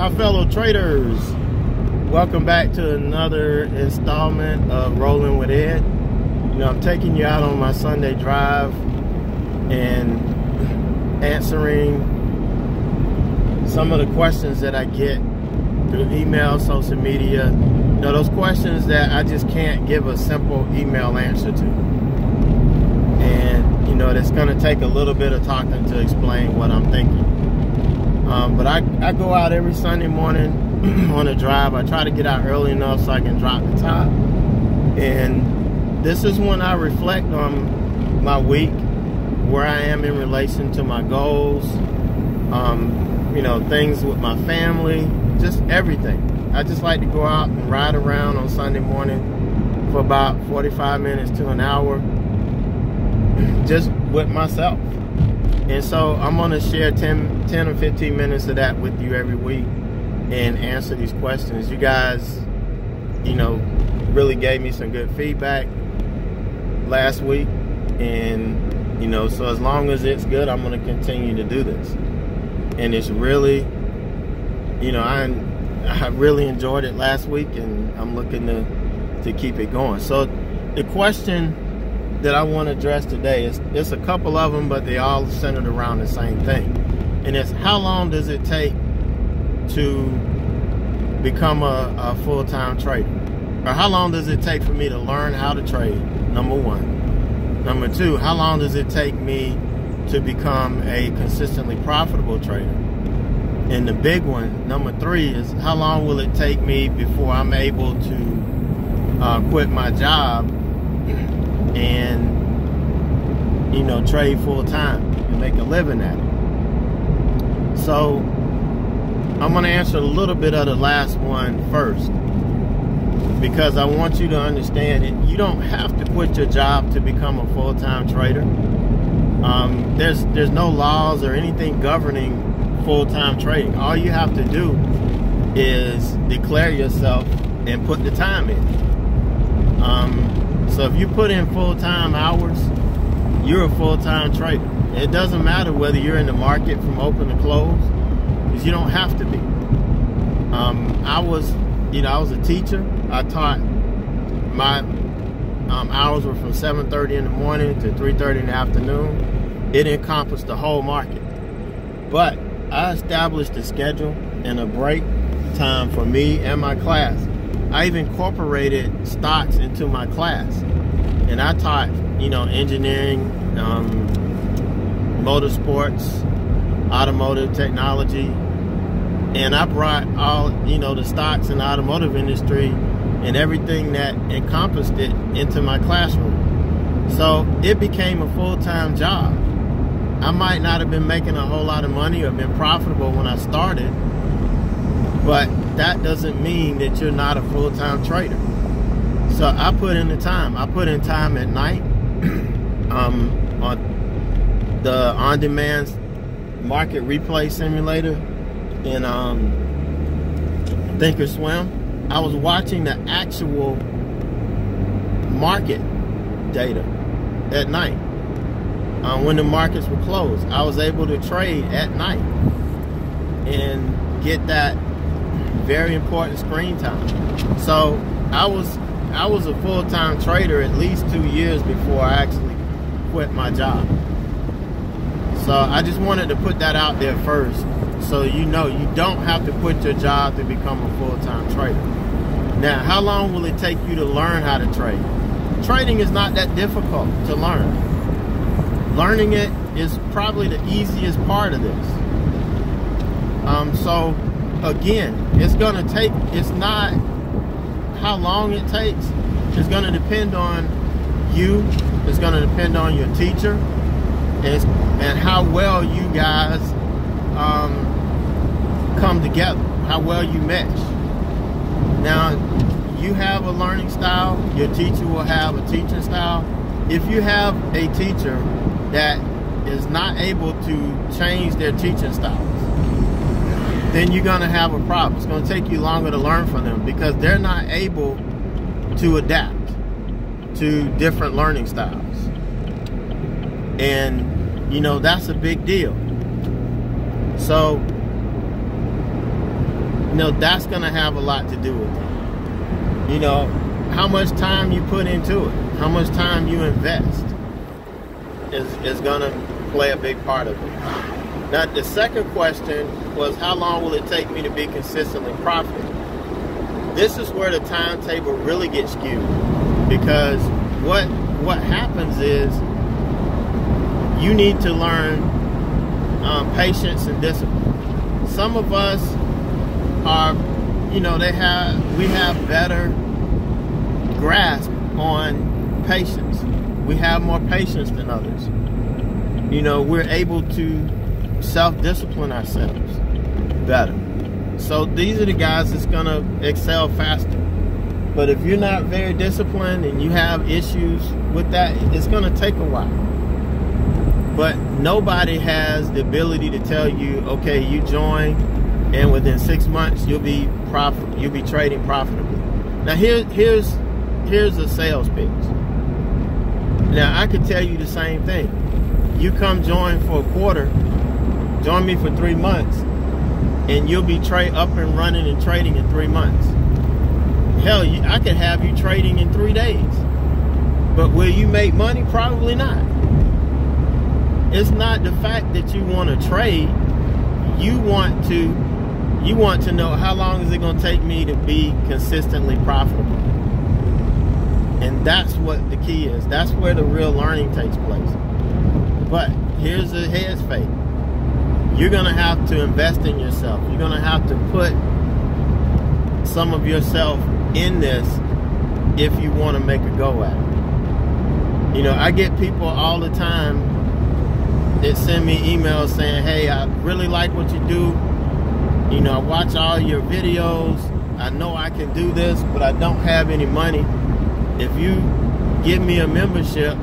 My fellow traders, welcome back to another installment of Rollin With Ed. You know, I'm taking you out on my Sunday drive and answering some of the questions that I get through email, social media. You know, those questions that I just can't give a simple email answer to. And, you know, it's going to take a little bit of talking to explain what I'm thinking. But I go out every Sunday morning on a drive. I try to get out early enough so I can drop the top. And this is when I reflect on my week, where I am in relation to my goals, you know, things with my family, just everything. I just like to go out and ride around on Sunday morning for about 45 minutes to an hour, just with myself. And so I'm going to share 10 or 15 minutes of that with you every week and answer these questions. You guys, you know, really gave me some good feedback last week. And, you know, so as long as it's good, I'm going to continue to do this. And it's really, you know, I really enjoyed it last week, and I'm looking to keep it going. So the question that I want to address today it's a couple of them, but they all centered around the same thing. And it's, how long does it take to become a full-time trader? Or how long does it take for me to learn how to trade? Number one. Number two, how long does it take me to become a consistently profitable trader? And the big one, number three, is how long will it take me before I'm able to quit my job and, you know, trade full time and make a living at it? So I'm going to answer a little bit of the last one first, because I want you to understand it. You don't have to quit your job to become a full-time trader. There's no laws or anything governing full-time trading. All you have to do is declare yourself and put the time in. So if you put in full-time hours, you're a full-time trader. It doesn't matter whether you're in the market from open to close, because you don't have to be. I was a teacher. I taught. My hours were from 7:30 in the morning to 3:30 in the afternoon. It encompassed the whole market. But I established a schedule and a break time for me and my class. I even incorporated stocks into my class. And I taught, you know, engineering, motorsports, automotive technology. And I brought all, you know, the stocks in the automotive industry and everything that encompassed it into my classroom. So it became a full-time job. I might not have been making a whole lot of money or been profitable when I started, but that doesn't mean that you're not a full-time trader. So I put in the time. I put in time at night on the on-demand market replay simulator in Thinkorswim. I was watching the actual market data at night. When the markets were closed, I was able to trade at night and get that very important screen time. So I was a full-time trader at least 2 years before I actually quit my job. So I just wanted to put that out there first, so you know you don't have to quit your job to become a full-time trader. Now, how long will it take you to learn how to trade? Trading is not that difficult to learn. Learning it is probably the easiest part of this. So again, it's not how long it takes. It's going to depend on you. It's going to depend on your teacher, and how well you guys come together, how well you mesh. Now, you have a learning style, your teacher will have a teaching style. If you have a teacher that is not able to change their teaching styles, then you're going to have a problem. It's going to take you longer to learn from them, because they're not able to adapt to different learning styles. And, you know, that's a big deal. So that's going to have a lot to do with it. How much time you put into it, how much time you invest is going to play a big part of it. Now, the second question was, how long will it take me to be consistently profitable? This is where the timetable really gets skewed, because what happens is you need to learn patience and discipline. Some of us are, we have better grasp on patience. We have more patience than others. We're able to self-discipline ourselves better. So these are the guys that's going to excel faster. But if you're not very disciplined and you have issues with that, it's going to take a while. But nobody has the ability to tell you, okay, you join and within 6 months you'll be trading profitably. Now here's a sales pitch. Now I could tell you the same thing. You come join for a quarter, join me for 3 months, and you'll be up and running and trading in 3 months. Hell, I could have you trading in 3 days. But will you make money? Probably not. It's not the fact that you want to trade. You want to know, how long is it going to take me to be consistently profitable? And that's what the key is. That's where the real learning takes place. But here's the heads fake. You're going to have to invest in yourself. You're going to have to put some of yourself in this if you want to make a go at it. I get people all the time that send me emails saying, hey, I really like what you do. I watch all your videos. I know I can do this, but I don't have any money. If you give me a membership,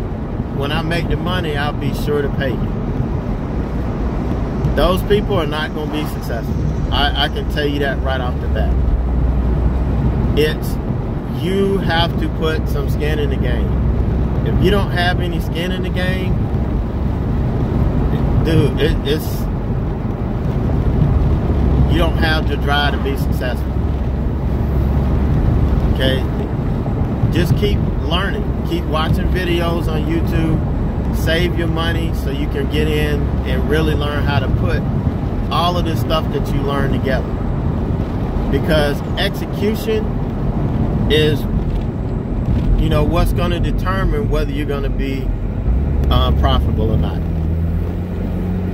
when I make the money, I'll be sure to pay you. Those people are not going to be successful. I can tell you that right off the bat. You have to put some skin in the game. If you don't have any skin in the game, dude, you don't have the drive to be successful. Okay? Just keep learning. Keep watching videos on YouTube. Save your money so you can get in and really learn how to put all of this stuff that you learn together. Because execution is, what's going to determine whether you're going to be profitable or not.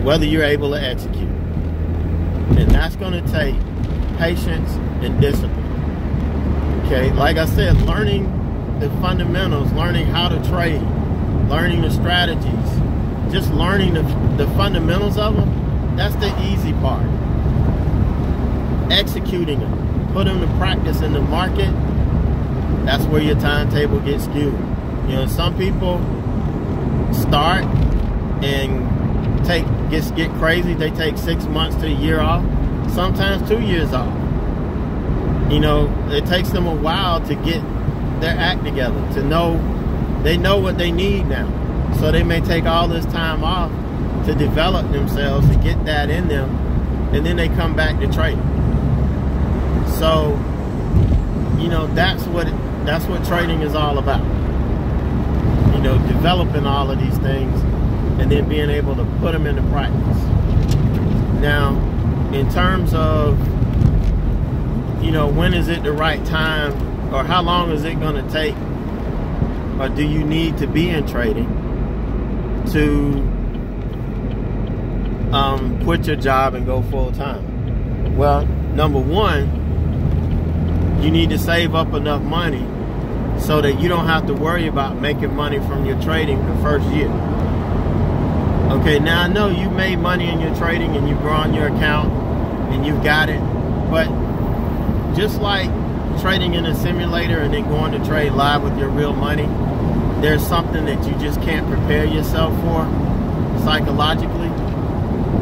Whether you're able to execute. And that's going to take patience and discipline. Okay, like I said, learning the fundamentals, learning how to trade, learning the strategies, just learning the fundamentals of them, that's the easy part. Executing them, put them to practice in the market, that's where your timetable gets skewed. Some people start and get crazy. They take 6 months to a year off, sometimes 2 years off. It takes them a while to get their act together, they know what they need now. So they may take all this time off to develop themselves, to get that in them, and then they come back to trade. So, that's what trading is all about. Developing all of these things and then being able to put them into practice. Now, in terms of, when is it the right time, or how long is it going to take, or do you need to be in trading to quit your job and go full time? Well, number one, you need to save up enough money so that you don't have to worry about making money from your trading the first year. Okay, now I know you made money in your trading and you've grown your account and you've got it, but just like trading in a simulator and then going to trade live with your real money, there's something that you just can't prepare yourself for psychologically.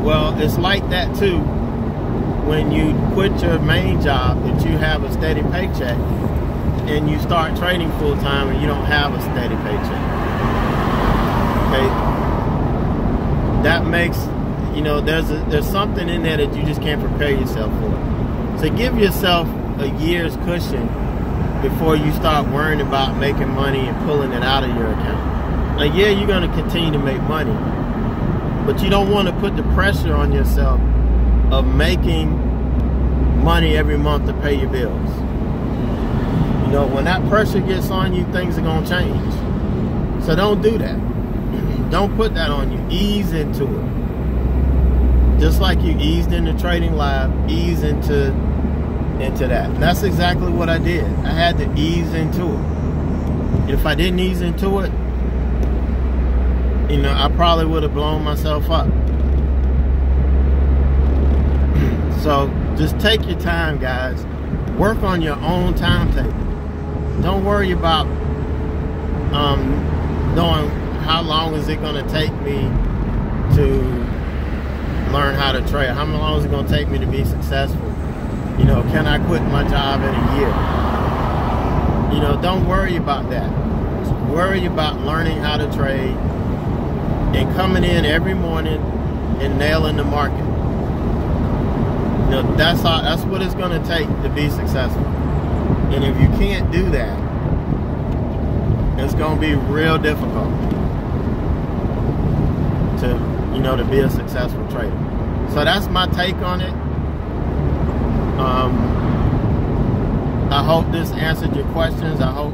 Well, it's like that too when you quit your main job that you have a steady paycheck and you start trading full time and you don't have a steady paycheck. Okay, that makes, there's something in there that you just can't prepare yourself for. So give yourself a year's cushion before you start worrying about making money and pulling it out of your account. Like, yeah, you're going to continue to make money, but you don't want to put the pressure on yourself of making money every month to pay your bills. You know, when that pressure gets on you, things are going to change. So don't do that. Don't put that on you. Ease into it. Just like you eased into Trading Live, ease into that. And that's exactly what I did. I had to ease into it. If I didn't ease into it, you know, I probably would have blown myself up. So just take your time, guys. Work on your own timetable. Don't worry about knowing how long is it going to take me to learn how to trade. How long is it going to take me to be successful? You know, can I quit my job in a year? You know, don't worry about that. Just worry about learning how to trade and coming in every morning and nailing the market. You know, that's what it's going to take to be successful. And if you can't do that, it's going to be real difficult to, you know, to be a successful trader. So that's my take on it. I hope this answered your questions. I hope,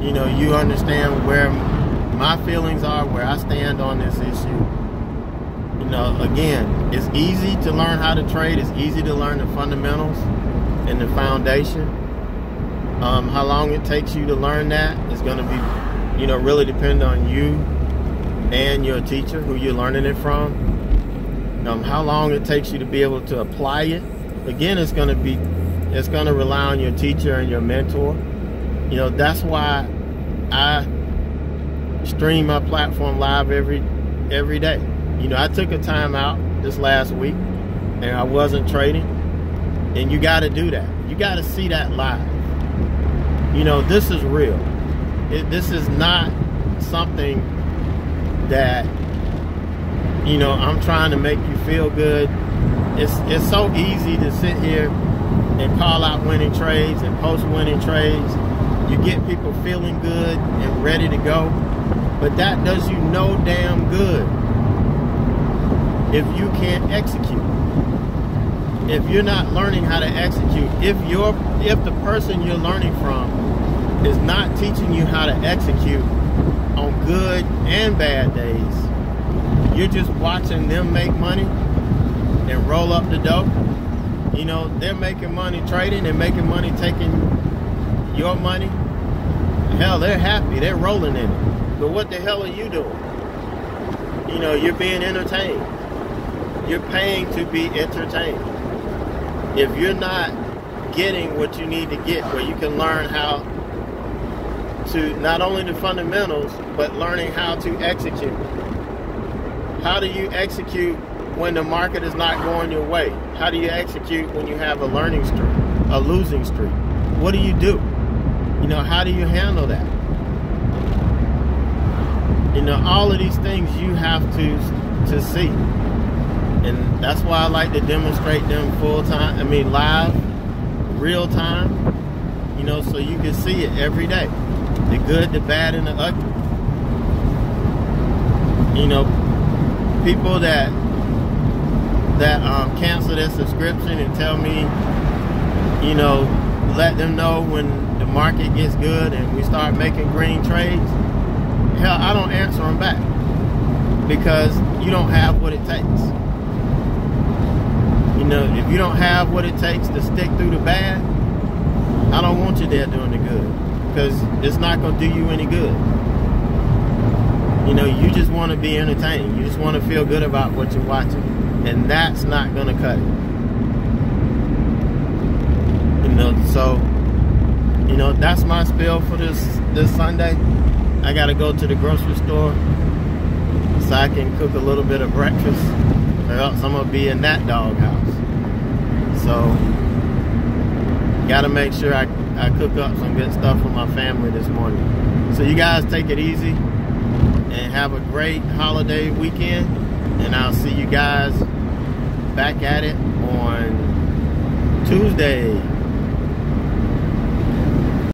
you know, you understand where my feelings are, where I stand on this issue. You know, again, it's easy to learn how to trade. It's easy to learn the fundamentals and the foundation. How long it takes you to learn that is going to be, you know, really depend on you and your teacher, who you're learning it from. How long it takes you to be able to apply it. Again, it's going to rely on your teacher and your mentor. You know, that's why I stream my platform live every day. You know, I took a time out this last week and I wasn't trading. And you got to do that. You got to see that live. You know, this is real. This is not something that, you know, I'm trying to make you feel good. It's so easy to sit here and call out winning trades and post winning trades. You get people feeling good and ready to go, but that does you no damn good if you can't execute. If you're not learning how to execute, if the person you're learning from is not teaching you how to execute on good and bad days, you're just watching them make money and roll up the dough. You know, they're making money trading, they're making money taking your money. Hell, they're happy, they're rolling in it. But what the hell are you doing? You know, you're being entertained. You're paying to be entertained. If you're not getting what you need to get, where you can learn how to, not only the fundamentals, but learning how to execute. How do you execute when the market is not going your way? How do you execute when you have a losing streak? What do? You know, how do you handle that? You know, all of these things you have to see. And that's why I like to demonstrate them live, real time, you know, so you can see it every day. The good, the bad, and the ugly. You know, people that cancel their subscription and tell me, you know, let them know when the market gets good and we start making green trades. Hell, I don't answer them back because you don't have what it takes. You know, if you don't have what it takes to stick through the bad, I don't want you there doing the good, because it's not going to do you any good. You know, you just want to be entertained. You just want to feel good about what you're watching. And that's not going to cut it. You know, so, you know, that's my spiel for this Sunday. I got to go to the grocery store so I can cook a little bit of breakfast, or else I'm going to be in that doghouse. So, got to make sure I cook up some good stuff for my family this morning. So you guys take it easy and have a great holiday weekend. And I'll see you guys back at it on Tuesday.